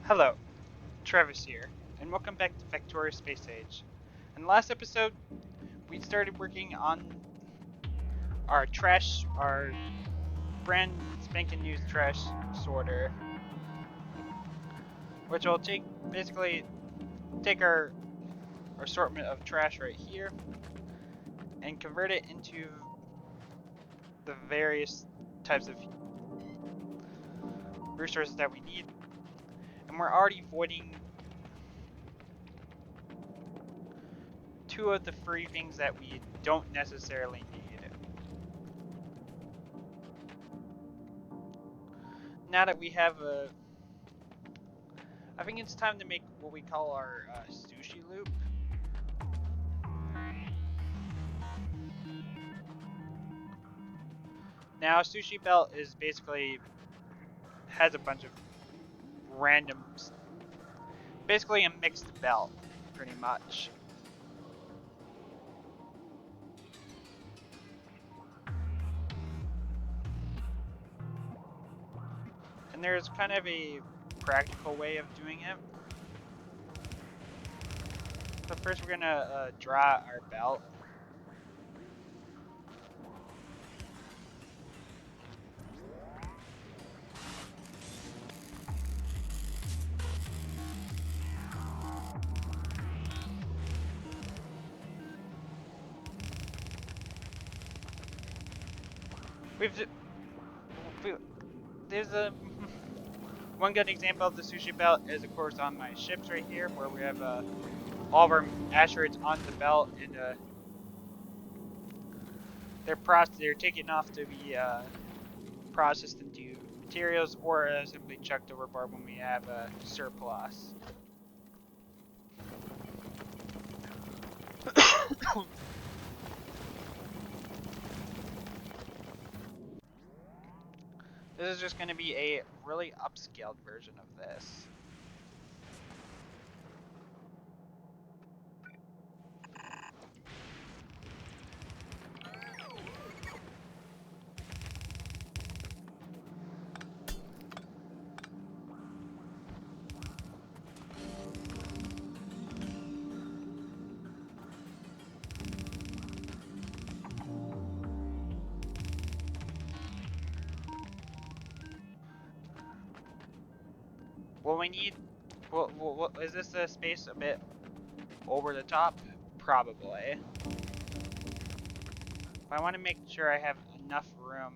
Hello, Travis here, and welcome back to Factroio Space Age. In the last episode, we started working on our brand spanking new trash sorter, which will basically take our assortment of trash right here and convert it into the various types of resources that we need. And we're already voiding two of the free things that we don't necessarily need. Now that we have I think it's time to make what we call our sushi loop. Now, sushi belt is has a bunch of random, basically a mixed belt, pretty much. And there's kind of a practical way of doing it. So first we're gonna draw our belt. There's a one good example of the sushi belt is of course on my ships right here, where we have all of our asteroids on the belt, and they're taken off to be processed into materials or simply chucked overboard when we have a surplus. This is just going to be a really upscaled version of this. What we need, is this a space a bit over the top? Probably. But I want to make sure I have enough room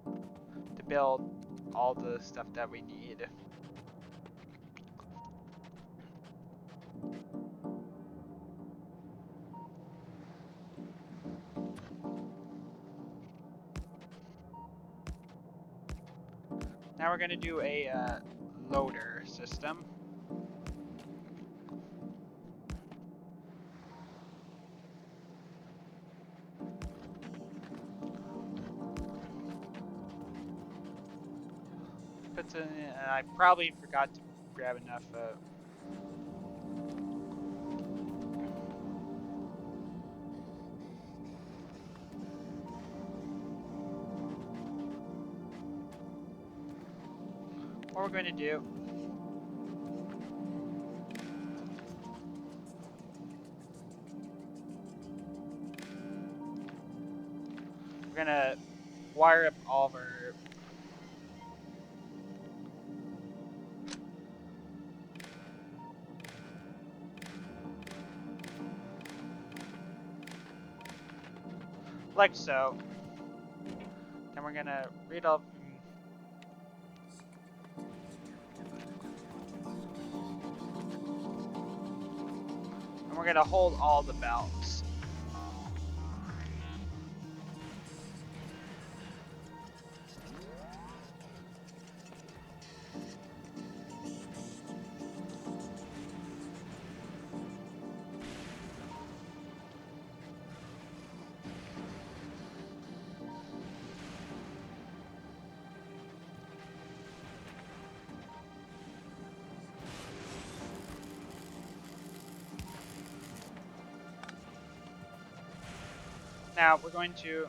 to build all the stuff that we need. Now we're going to do a loader system. I probably forgot to grab enough what we're going to do we're going to wire up all of our like so. Then we're gonna read all. And we're gonna hold all the belts. Now we're going to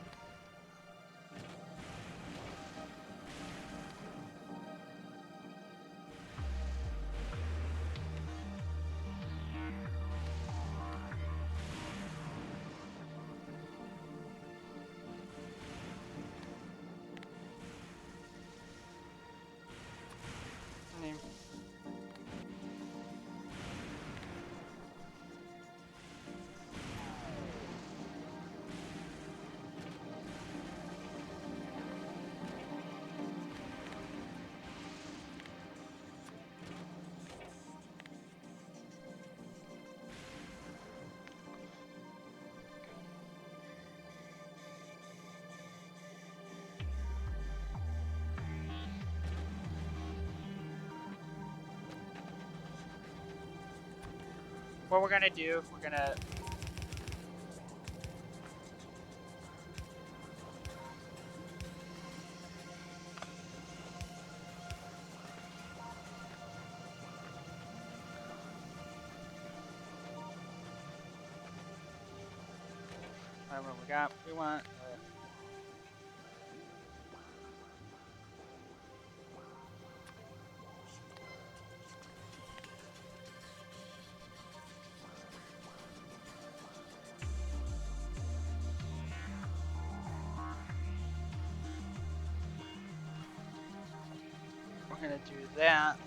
what we're gonna do, we're gonna what we got. We want we're gonna do that.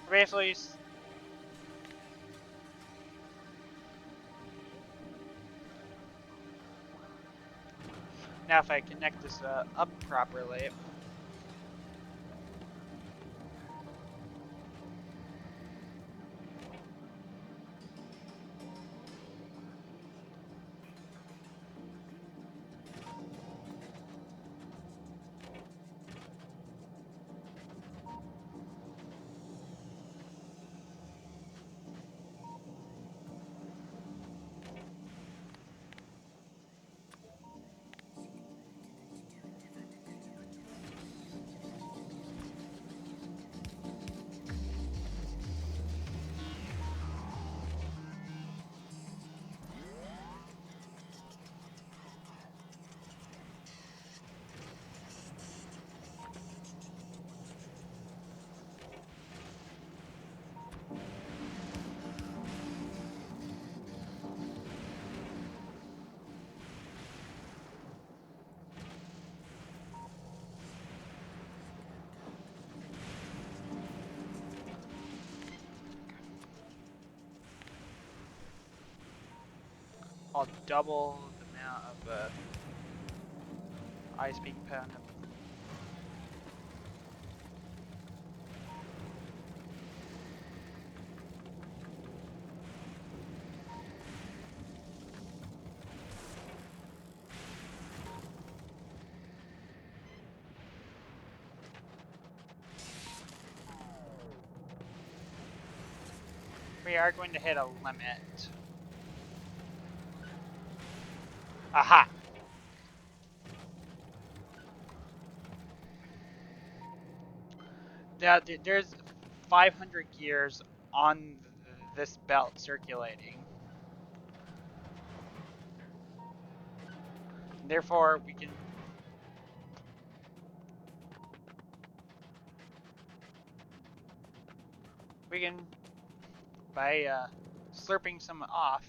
Basically, now if I connect this up properly. I'll double the amount of ice being put on them. We are going to hit a limit. Aha! Now, there's 500 gears on this belt circulating. Therefore, we can by slurping some off,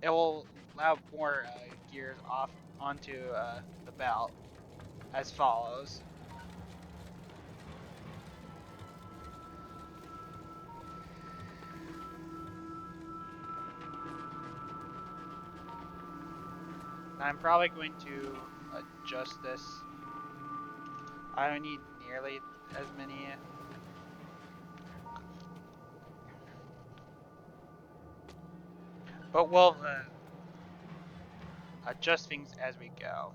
it will allow more gears off onto the belt as follows. I'm probably going to adjust this. I don't need nearly as many. But we'll adjust things as we go.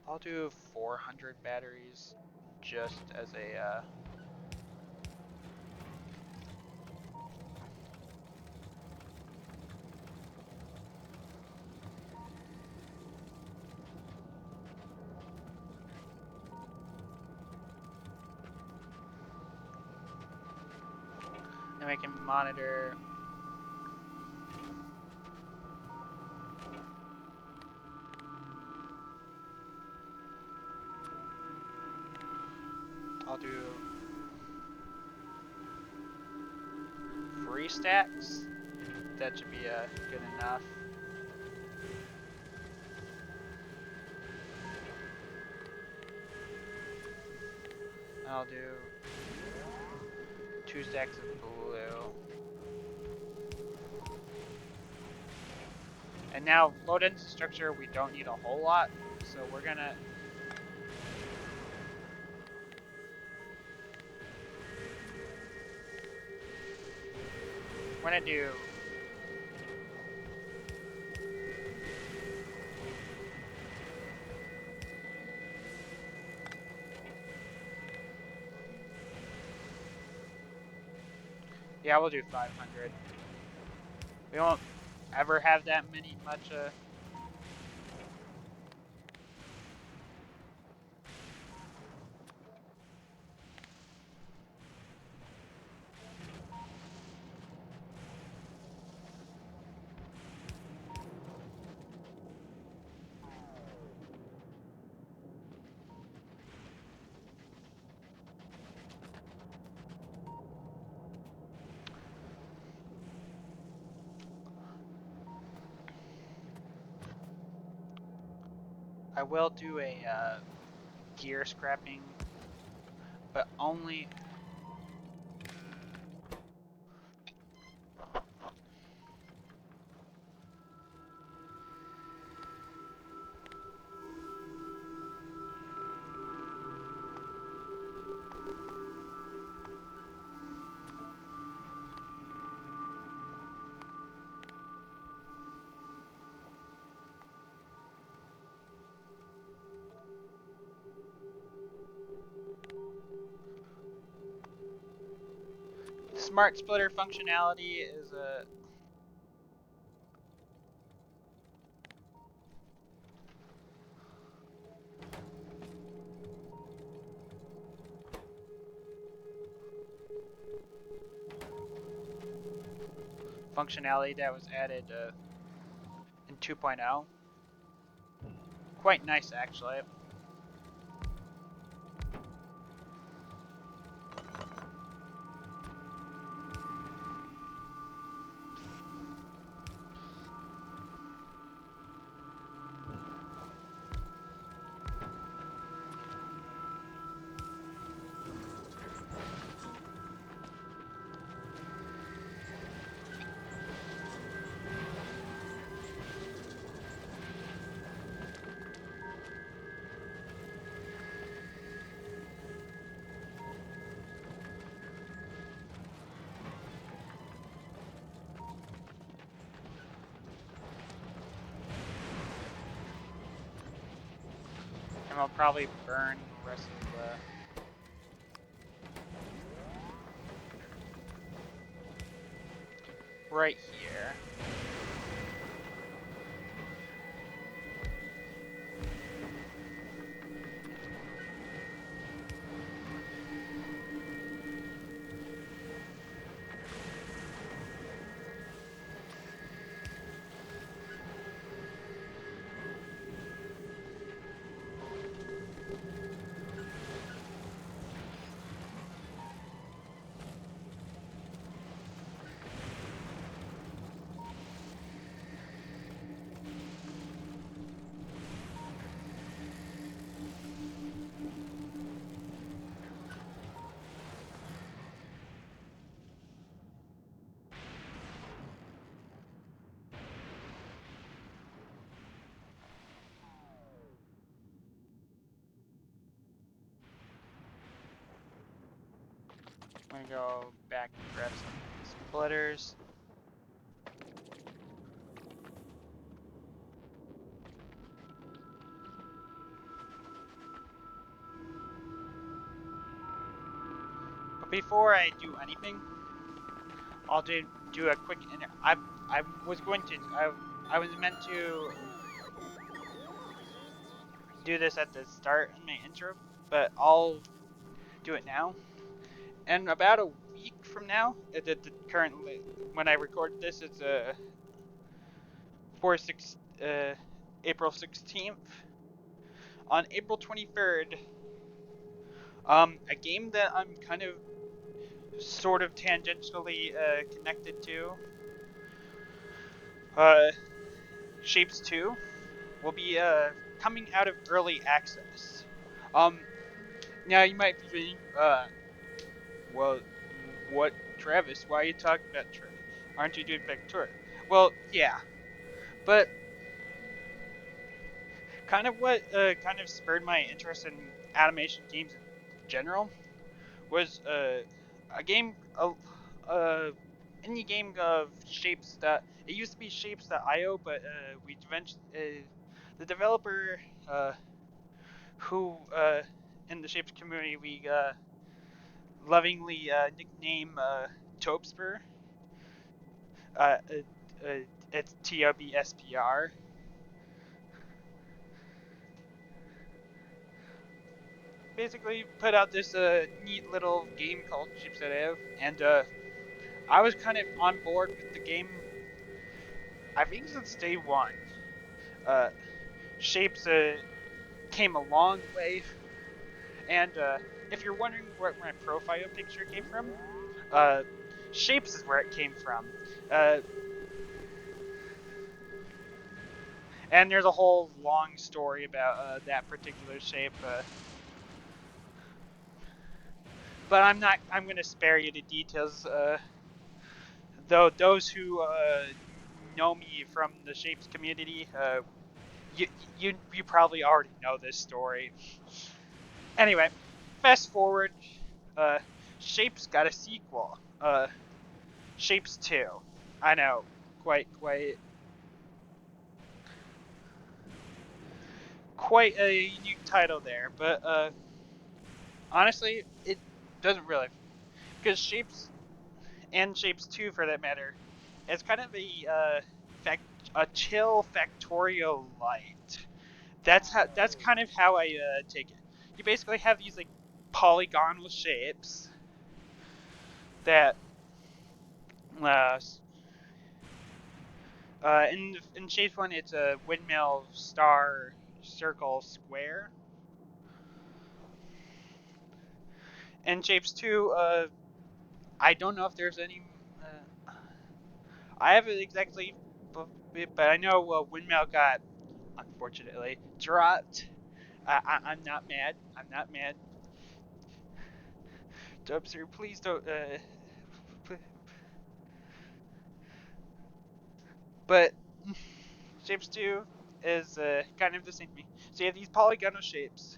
I'll do 400 batteries just as a and we can monitor I'll do 3 stacks. That should be good enough. I'll do 2 stacks of blue. And now low density structure, we don't need a whole lot, so we're gonna do Yeah, we'll do 500. We won't ever have that many much. I will do a gear scrapping, but only. Smart splitter functionality is a. Functionality that was added in 2.0. Quite nice, actually. And we'll probably burn the rest of the. Right here. I'm gonna go back and grab some splitters. But before I do anything, I'll do a quick. I was going to. I was meant to do this at the start in my intro, but I'll do it now. And about a week from now, currently when I record this, it's April 16th. On April 23rd, a game that I'm kind of sort of tangentially connected to, Shapes 2, will be coming out of early access. Now you might be thinking, well, what, Travis? Why are you talking about aren't you doing Factroio? Well, yeah, but kind of what kind of spurred my interest in animation games in general was a game, indie game of Shapes that it used to be Shapes.io, but we eventually the developer who in the Shapes community we lovingly nickname Tobspr. Uh, it's Tobspr. Basically, put out this neat little game called Shapes, and I was kind of on board with the game. I think since day one. Uh, Shapes came a long way, and if you're wondering where my profile picture came from, uh, Shapes is where it came from. Uh, and there's a whole long story about that particular shape. But I'm not. I'm going to spare you the details. Though those who know me from the Shapes community, you you probably already know this story. Anyway, fast forward. Uh, Shapes got a sequel. Shapes 2. I know, quite a unique title there, but honestly, it doesn't really, because Shapes and Shapes 2 for that matter, it's kind of a chill Factorio light. That's kind of how I take it. You basically have these like polygonal shapes that uh, in Shapes 1 it's a windmill, star, circle, square. In Shapes 2, I don't know if there's any. I haven't exactly, but I know windmill got unfortunately dropped. I'm not mad. I'm not mad. Dubster, please don't. But Shapes 2 is kind of the same thing. So you have these polygonal shapes,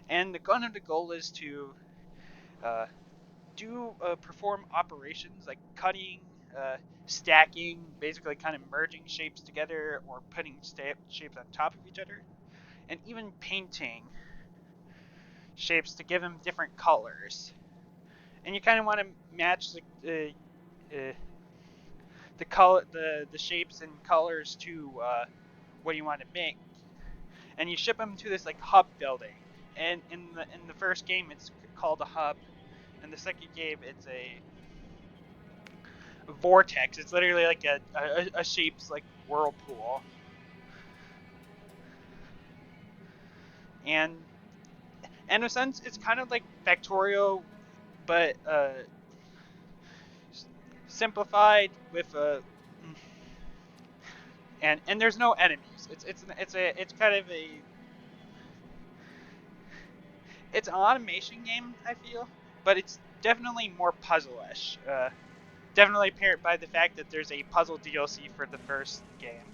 and the kind of the goal is to uh, perform operations like cutting, stacking, basically kind of merging shapes together or putting shapes on top of each other, and even painting shapes to give them different colors. And you kind of want to match the color, the shapes and colors to what you want to make, and you ship them to this like hub building. And in the first game, it's called a hub. In the second game, it's a vortex. It's literally like a shapes like whirlpool. And in a sense, it's kind of like Factorio, but simplified with and there's no enemies. It's kind of a it's an automation game, I feel, but it's definitely more puzzle-ish. Definitely paired by the fact that there's a puzzle DLC for the first game.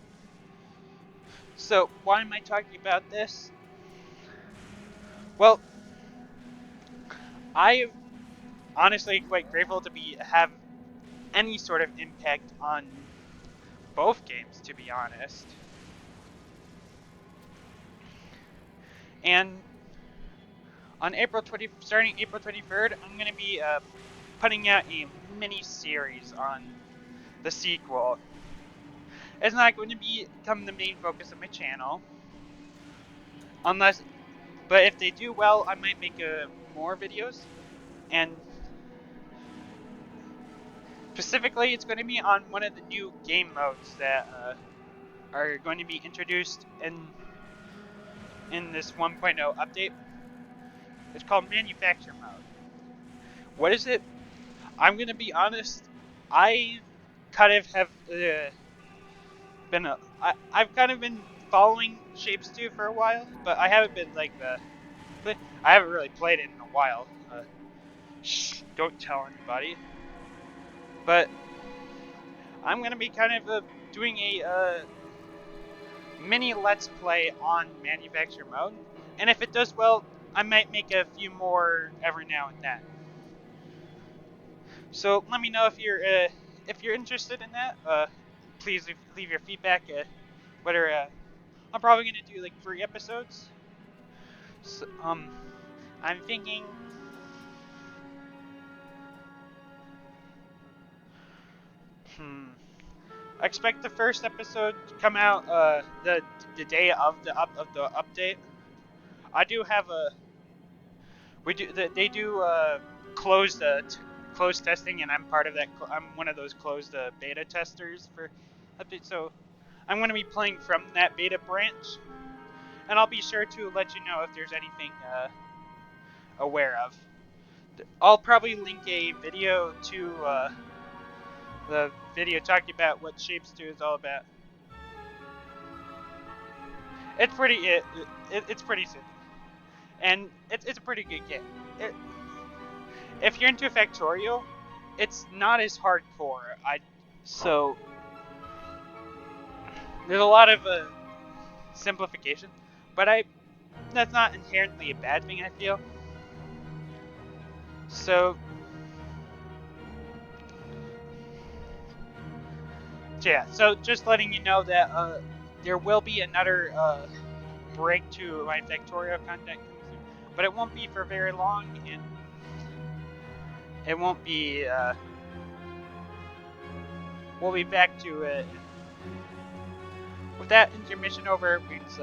So why am I talking about this? Well, I am honestly quite grateful to have any sort of impact on both games, to be honest. And on starting April 23rd, I'm going to be putting out a mini series on the sequel. It's not going to become the main focus of my channel, but if they do well, I might make more videos. And specifically, it's going to be on one of the new game modes that are going to be introduced in this 1.0 update. It's called Manufacture Mode. What is it? I'm going to be honest. I kind of have I've kind of been following Shapes 2 for a while, but I haven't been I haven't really played it in a while. Shh, don't tell anybody. But I'm gonna be kind of doing a mini Let's Play on Manufacture Mode, and if it does well, I might make a few more every now and then. So let me know if you're interested in that. Please leave your feedback. Whether I'm probably gonna do like 3 episodes. So, I'm thinking I expect the first episode to come out the day of the update. I do have a they do closed testing, and I'm part of that. I'm one of those closed beta testers for update. So I'm going to be playing from that beta branch, and I'll be sure to let you know if there's anything aware of. I'll probably link a video to the video talking about what Shapes 2 is all about. It's it's pretty simple, and it's a pretty good game. If you're into Factroio, it's not as hardcore. So there's a lot of simplification, but that's not inherently a bad thing, I feel. So yeah, so just letting you know that there will be another break to my Factorio content coming soon, but it won't be for very long, and it won't be. We'll be back to it with that intermission over. It's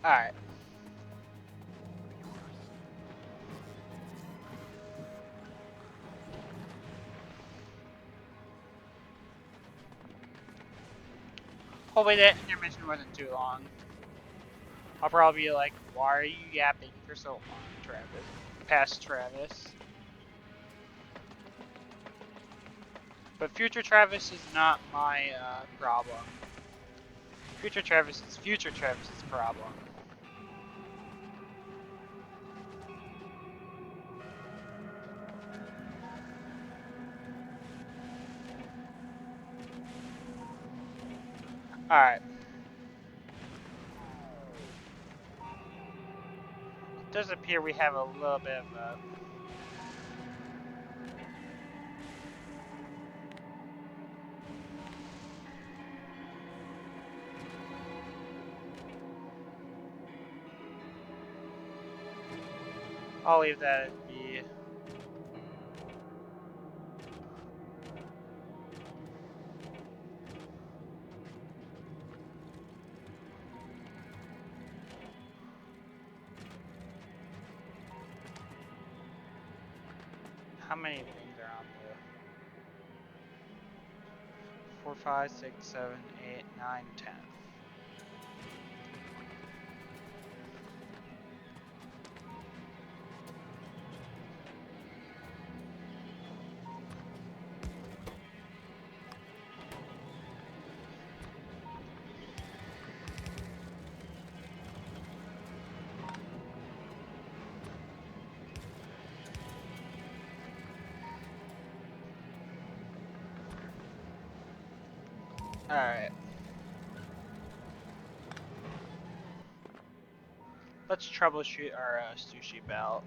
alright. Hopefully that intermission wasn't too long. I'll probably be like, why are you yapping for so long, Travis? Past Travis. But future Travis is not my problem. Future Travis is future Travis's problem. Alright. It does appear we have a little bit of I'll leave that be. How many things are on there? 4, 5, 6, 7, 8, 9, 10. Alright. Let's troubleshoot our sushi belt.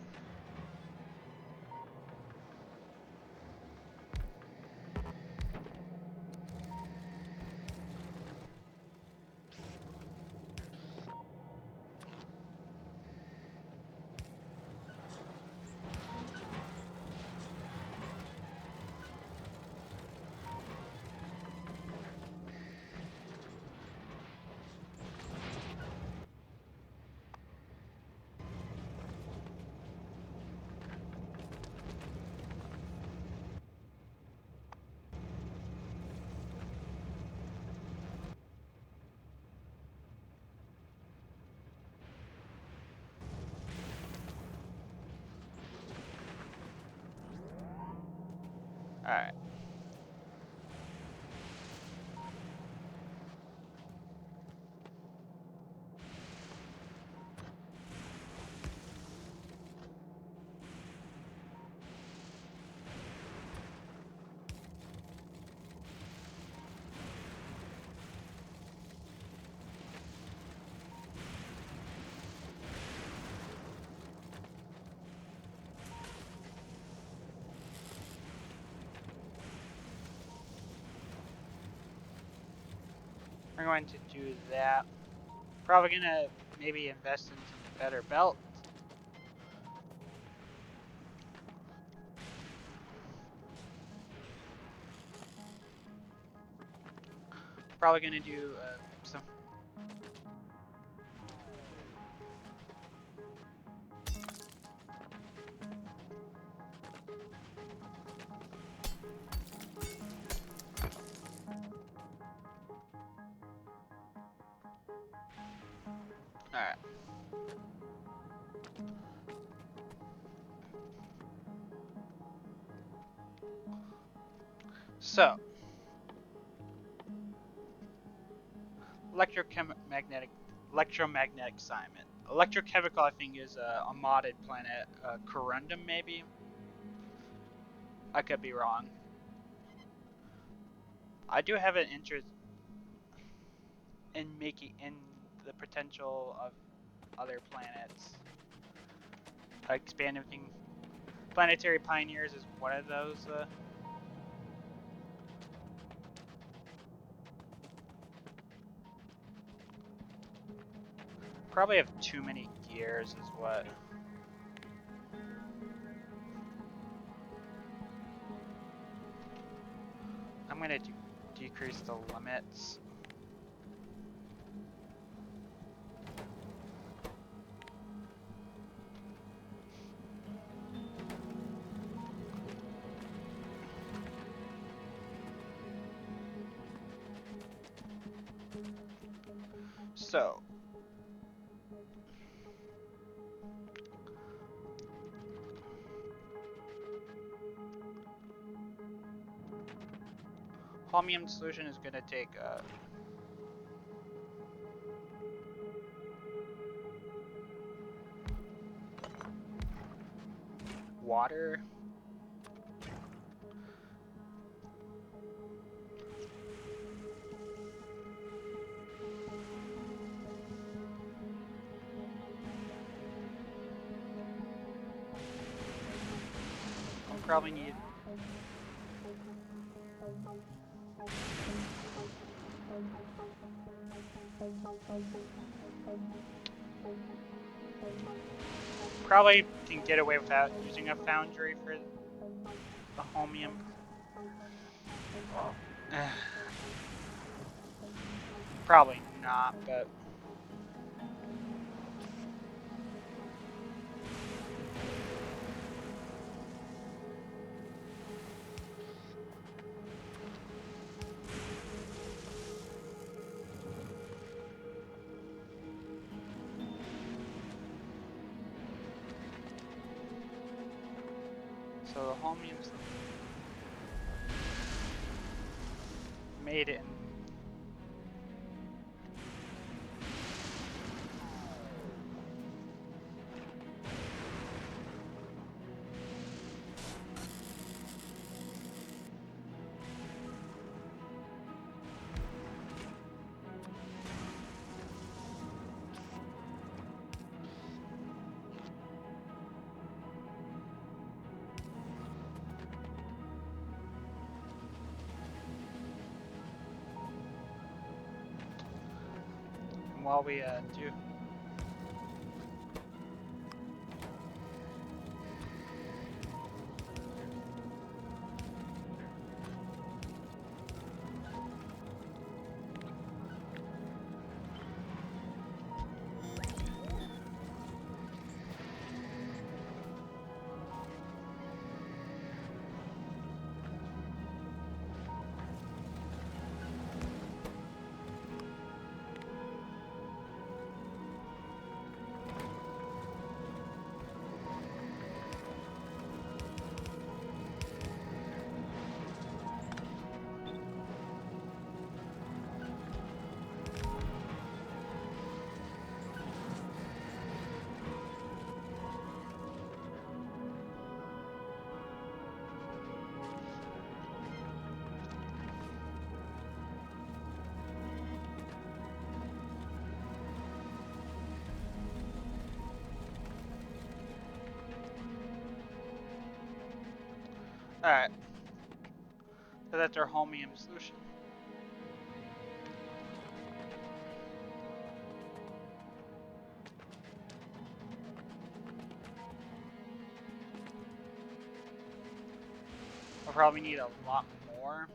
Alright. We're going to do that. Probably gonna maybe invest in some better belts. Probably gonna do some. All right. So, electromagnetic assignment. Electrochemical, I think, is a modded planet. Corundum, maybe. I could be wrong. I do have an interest in the potential of other planets. Expanding things. Planetary Pioneers is one of those. Probably have too many gears, is what. I'm gonna decrease the limits. So, holmium solution is gonna take water. I'll probably need. Probably can get away without using a foundry for the holmium. Probably not, but. So the holmium's made it. While we do. Alright. So that's our holmium solution. I'll probably need a lot more.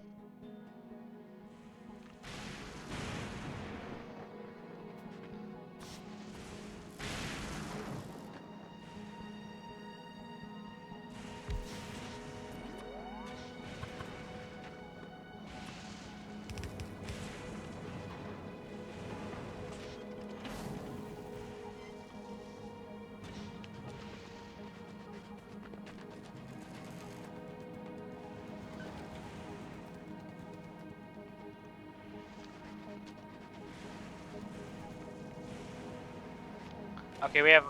Okay, we have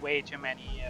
way too many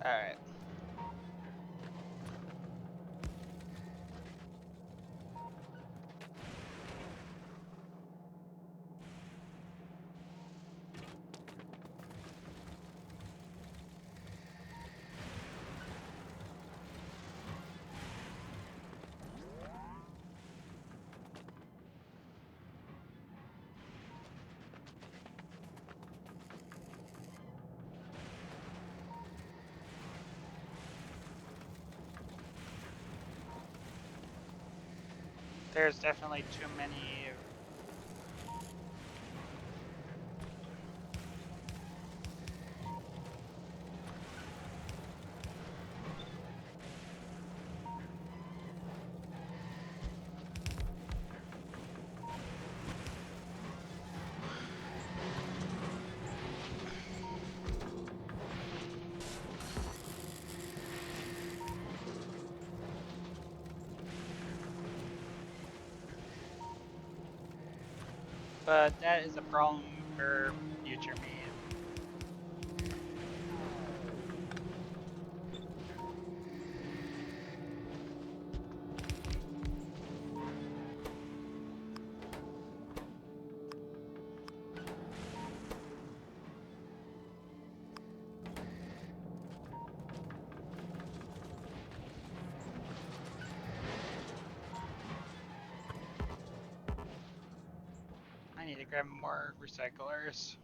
Alright. There's definitely too many. But that is a problem for future me. I need to grab more recyclers.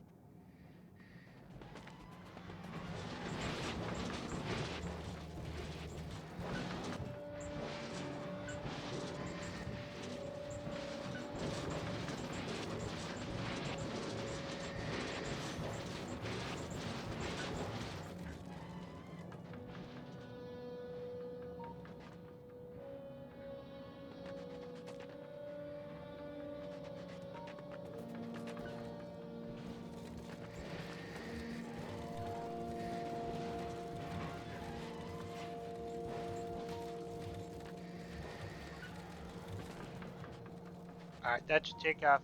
Alright, that should take off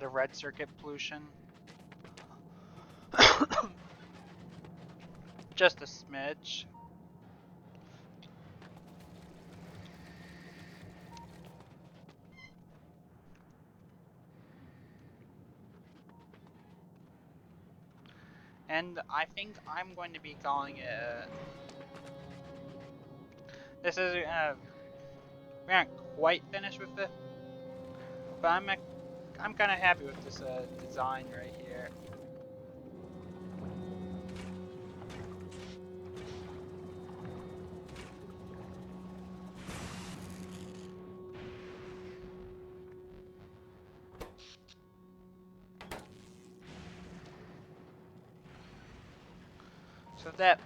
the red circuit pollution. Just a smidge. And I think I'm going to be calling it. This is we aren't quite finished with it, but I'm kind of happy with this design right here. So that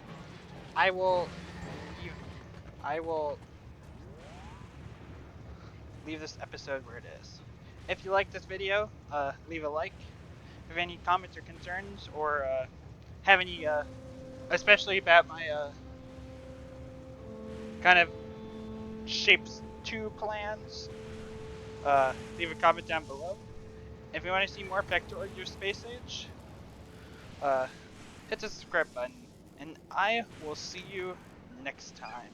I will leave, I will leave this episode where it is. If you like this video, leave a like. If you have any comments or concerns, or have any, especially about my kind of Shapes 2 plans, leave a comment down below. If you want to see more Factroio Space Age, hit the subscribe button, and I will see you next time.